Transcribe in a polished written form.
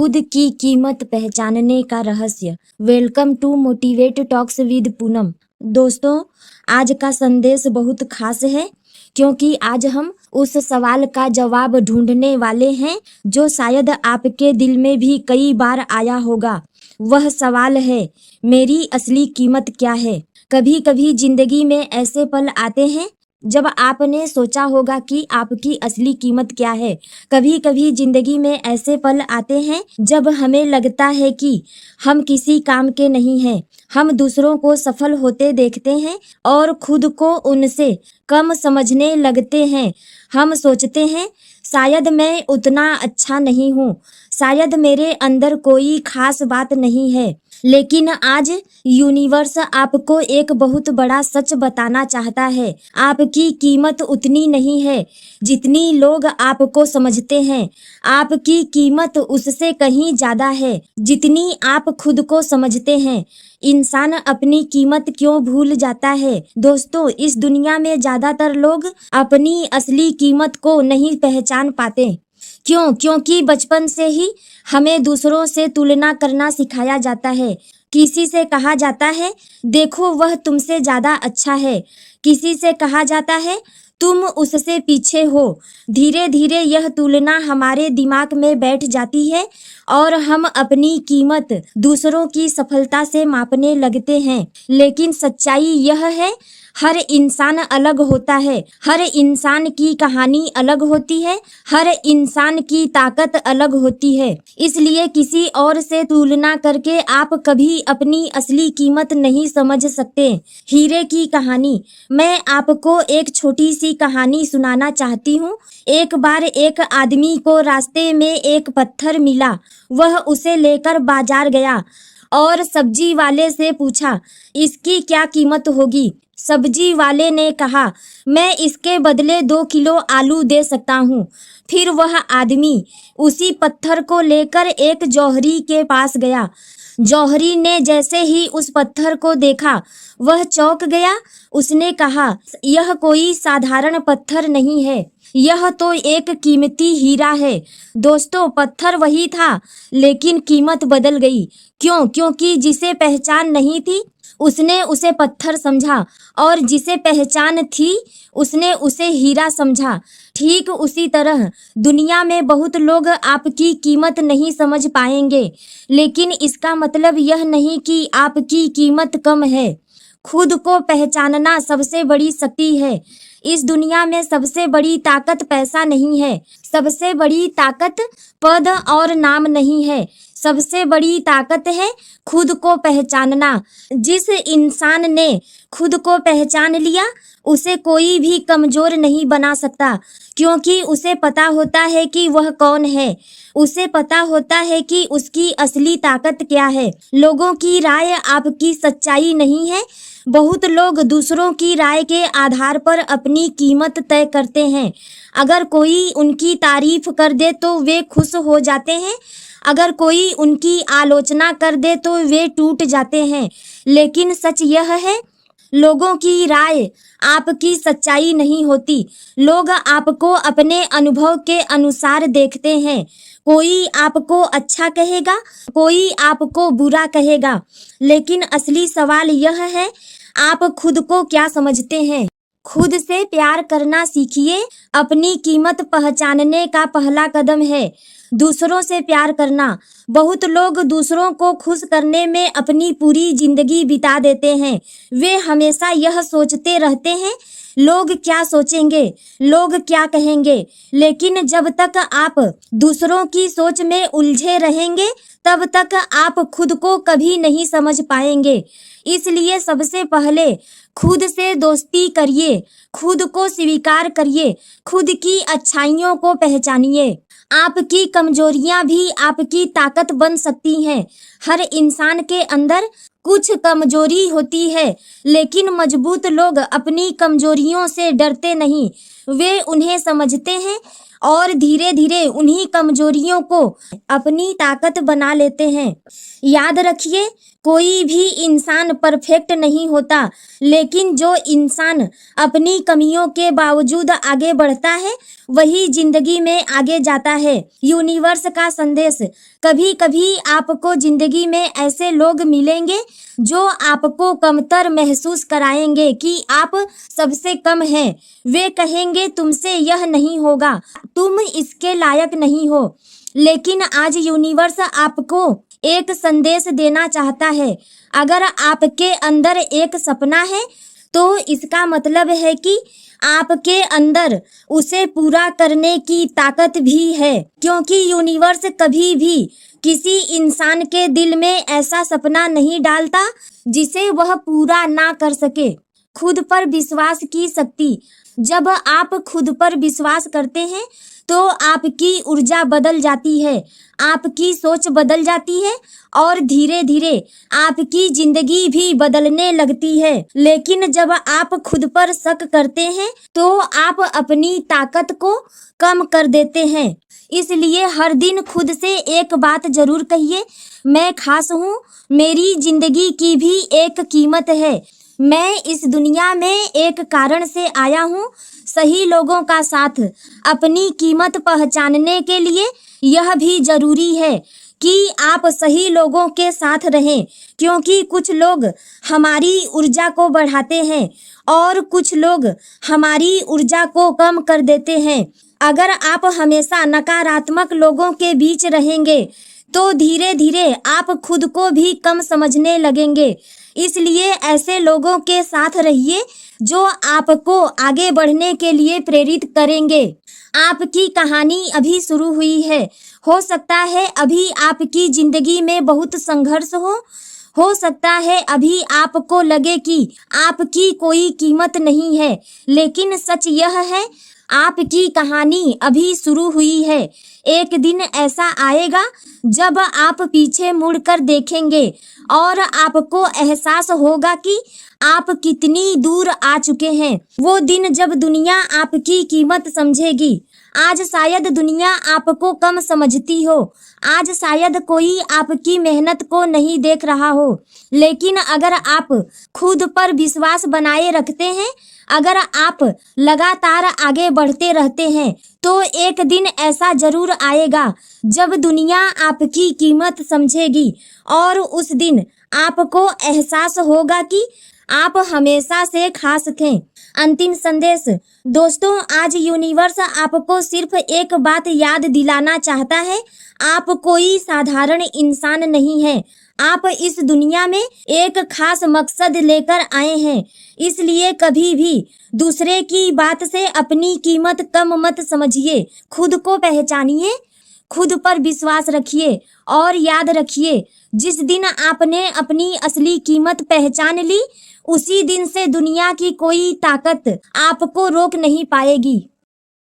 खुद की कीमत पहचानने का रहस्य। Welcome to motivate talks with Poonam. दोस्तों, आज का संदेश बहुत खास है क्योंकि आज हम उस सवाल का जवाब ढूंढने वाले हैं जो शायद आपके दिल में भी कई बार आया होगा। वह सवाल है, मेरी असली कीमत क्या है? कभी कभी जिंदगी में ऐसे पल आते हैं जब आपने सोचा होगा कि आपकी असली कीमत क्या है। कभी कभी जिंदगी में ऐसे पल आते हैं जब हमें लगता है कि हम किसी काम के नहीं हैं। हम दूसरों को सफल होते देखते हैं और खुद को उनसे कम समझने लगते हैं। हम सोचते हैं, शायद मैं उतना अच्छा नहीं हूँ, शायद मेरे अंदर कोई खास बात नहीं है। लेकिन आज यूनिवर्स आपको एक बहुत बड़ा सच बताना चाहता है। आपकी कीमत उतनी नहीं है जितनी लोग आपको समझते हैं। आपकी कीमत उससे कहीं ज्यादा है जितनी आप खुद को समझते हैं। इंसान अपनी कीमत क्यों भूल जाता है? दोस्तों, इस दुनिया में ज्यादातर लोग अपनी असली कीमत को नहीं पहचान पाते। क्यों? क्योंकि बचपन से ही हमें दूसरों से तुलना करना सिखाया जाता है। किसी से कहा जाता है, देखो वह तुमसे ज्यादा अच्छा है। किसी से कहा जाता है, तुम उससे पीछे हो। धीरे धीरे यह तुलना हमारे दिमाग में बैठ जाती है और हम अपनी कीमत दूसरों की सफलता से मापने लगते हैं। लेकिन सच्चाई यह है, हर इंसान अलग होता है। हर इंसान की कहानी अलग होती है। हर इंसान की ताकत अलग होती है। इसलिए किसी और से तुलना करके आप कभी अपनी असली कीमत नहीं समझ सकते। हीरे की कहानी। मैं आपको एक छोटी सी कहानी सुनाना चाहती हूँ। एक बार एक आदमी को रास्ते में एक पत्थर मिला। वह उसे लेकर बाजार गया और सब्जी वाले से पूछा, इसकी क्या कीमत होगी? सब्जी वाले ने कहा, मैं इसके बदले 2 किलो आलू दे सकता हूँ। फिर वह आदमी उसी पत्थर को लेकर एक जौहरी के पास गया। जौहरी ने जैसे ही उस पत्थर को देखा, वह चौंक गया। उसने कहा, यह कोई साधारण पत्थर नहीं है, यह तो एक कीमती हीरा है। दोस्तों, पत्थर वही था लेकिन कीमत बदल गई। क्यों? क्योंकि जिसे पहचान नहीं थी उसने उसे पत्थर समझा और जिसे पहचान थी उसने उसे हीरा समझा। ठीक उसी तरह दुनिया में बहुत लोग आपकी कीमत नहीं समझ पाएंगे, लेकिन इसका मतलब यह नहीं कि आपकी कीमत कम है। खुद को पहचानना सबसे बड़ी शक्ति है। इस दुनिया में सबसे बड़ी ताकत पैसा नहीं है। सबसे बड़ी ताकत पद और नाम नहीं है। सबसे बड़ी ताकत है खुद को पहचानना। जिस इंसान ने खुद को पहचान लिया उसे कोई भी कमजोर नहीं बना सकता, क्योंकि उसे पता होता है कि वह कौन है। उसे पता होता है कि उसकी असली ताकत क्या है। लोगों की राय आपकी सच्चाई नहीं है। बहुत लोग दूसरों की राय के आधार पर अपनी कीमत तय करते हैं। अगर कोई उनकी तारीफ कर दे तो वे खुश हो जाते हैं, अगर कोई उनकी आलोचना कर दे तो वे टूट जाते हैं। लेकिन सच यह है, लोगों की राय आपकी सच्चाई नहीं होती। लोग आपको अपने अनुभव के अनुसार देखते हैं। कोई आपको अच्छा कहेगा, कोई आपको बुरा कहेगा, लेकिन असली सवाल यह है, आप खुद को क्या समझते हैं? खुद से प्यार करना सीखिए। अपनी कीमत पहचानने का पहला कदम है दूसरों से प्यार करना। बहुत लोग दूसरों को खुश करने में अपनी पूरी जिंदगी बिता देते हैं। वे हमेशा यह सोचते रहते हैं, लोग क्या सोचेंगे, लोग क्या कहेंगे। लेकिन जब तक आप दूसरों की सोच में उलझे रहेंगे, तब तक आप खुद को कभी नहीं समझ पाएंगे। इसलिए सबसे पहले खुद से दोस्ती करिए, खुद को स्वीकार करिए, खुद की अच्छाइयों को पहचानिए। आपकी कमजोरियां भी आपकी ताकत बन सकती हैं। हर इंसान के अंदर कुछ कमजोरी होती है, लेकिन मजबूत लोग अपनी कमजोरियों से डरते नहीं। वे उन्हें समझते हैं और धीरे धीरे उन्हीं कमजोरियों को अपनी ताकत बना लेते हैं। याद रखिए, कोई भी इंसान परफेक्ट नहीं होता, लेकिन जो इंसान अपनी कमियों के बावजूद आगे बढ़ता है वही जिंदगी में आगे जाता है। यूनिवर्स का संदेश। कभी कभी आपको जिंदगी में ऐसे लोग मिलेंगे जो आपको कमतर महसूस कराएंगे कि आप सबसे कम हैं। वे कहेंगे तुमसे यह नहीं होगा, तुम इसके लायक नहीं हो। लेकिन आज यूनिवर्स आपको एक संदेश देना चाहता है। अगर आपके अंदर एक सपना है तो इसका मतलब है कि आपके अंदर उसे पूरा करने की ताकत भी है, क्योंकि यूनिवर्स कभी भी किसी इंसान के दिल में ऐसा सपना नहीं डालता जिसे वह पूरा ना कर सके। खुद पर विश्वास की शक्ति। जब आप खुद पर विश्वास करते हैं तो आपकी ऊर्जा बदल जाती है, आपकी सोच बदल जाती है और धीरे धीरे आपकी जिंदगी भी बदलने लगती है। लेकिन जब आप खुद पर शक करते हैं तो आप अपनी ताकत को कम कर देते हैं। इसलिए हर दिन खुद से एक बात जरूर कहिए, मैं खास हूँ, मेरी जिंदगी की भी एक कीमत है। मैं इस दुनिया में एक कारण से आया हूँ। सही लोगों का साथ। अपनी कीमत पहचानने के लिए यह भी जरूरी है कि आप सही लोगों के साथ रहें, क्योंकि कुछ लोग हमारी ऊर्जा को बढ़ाते हैं और कुछ लोग हमारी ऊर्जा को कम कर देते हैं। अगर आप हमेशा नकारात्मक लोगों के बीच रहेंगे तो धीरे धीरे आप खुद को भी कम समझने लगेंगे। इसलिए ऐसे लोगों के साथ रहिए जो आपको आगे बढ़ने के लिए प्रेरित करेंगे। आपकी कहानी अभी शुरू हुई है। हो सकता है अभी आपकी जिंदगी में बहुत संघर्ष हो सकता है अभी आपको लगे कि आपकी कोई कीमत नहीं है, लेकिन सच यह है आपकी कहानी अभी शुरू हुई है। एक दिन ऐसा आएगा जब आप पीछे मुड़कर देखेंगे और आपको एहसास होगा कि आप कितनी दूर आ चुके हैं। वो दिन जब दुनिया आपकी कीमत समझेगी। आज शायद दुनिया आपको कम समझती हो, आज शायद कोई आपकी मेहनत को नहीं देख रहा हो, लेकिन अगर आप खुद पर विश्वास बनाए रखते हैं, अगर आप लगातार आगे बढ़ते रहते हैं, तो एक दिन ऐसा जरूर आएगा जब दुनिया आपकी कीमत समझेगी और उस दिन आपको एहसास होगा कि आप हमेशा से खास थे। अंतिम संदेश। दोस्तों, आज यूनिवर्स आपको सिर्फ एक बात याद दिलाना चाहता है, आप कोई साधारण इंसान नहीं हैं। आप इस दुनिया में एक खास मकसद लेकर आए हैं। इसलिए कभी भी दूसरे की बात से अपनी कीमत कम मत समझिए। खुद को पहचानिए, खुद पर विश्वास रखिए और याद रखिए, जिस दिन आपने अपनी असली कीमत पहचान ली, उसी दिन से दुनिया की कोई ताकत आपको रोक नहीं पाएगी।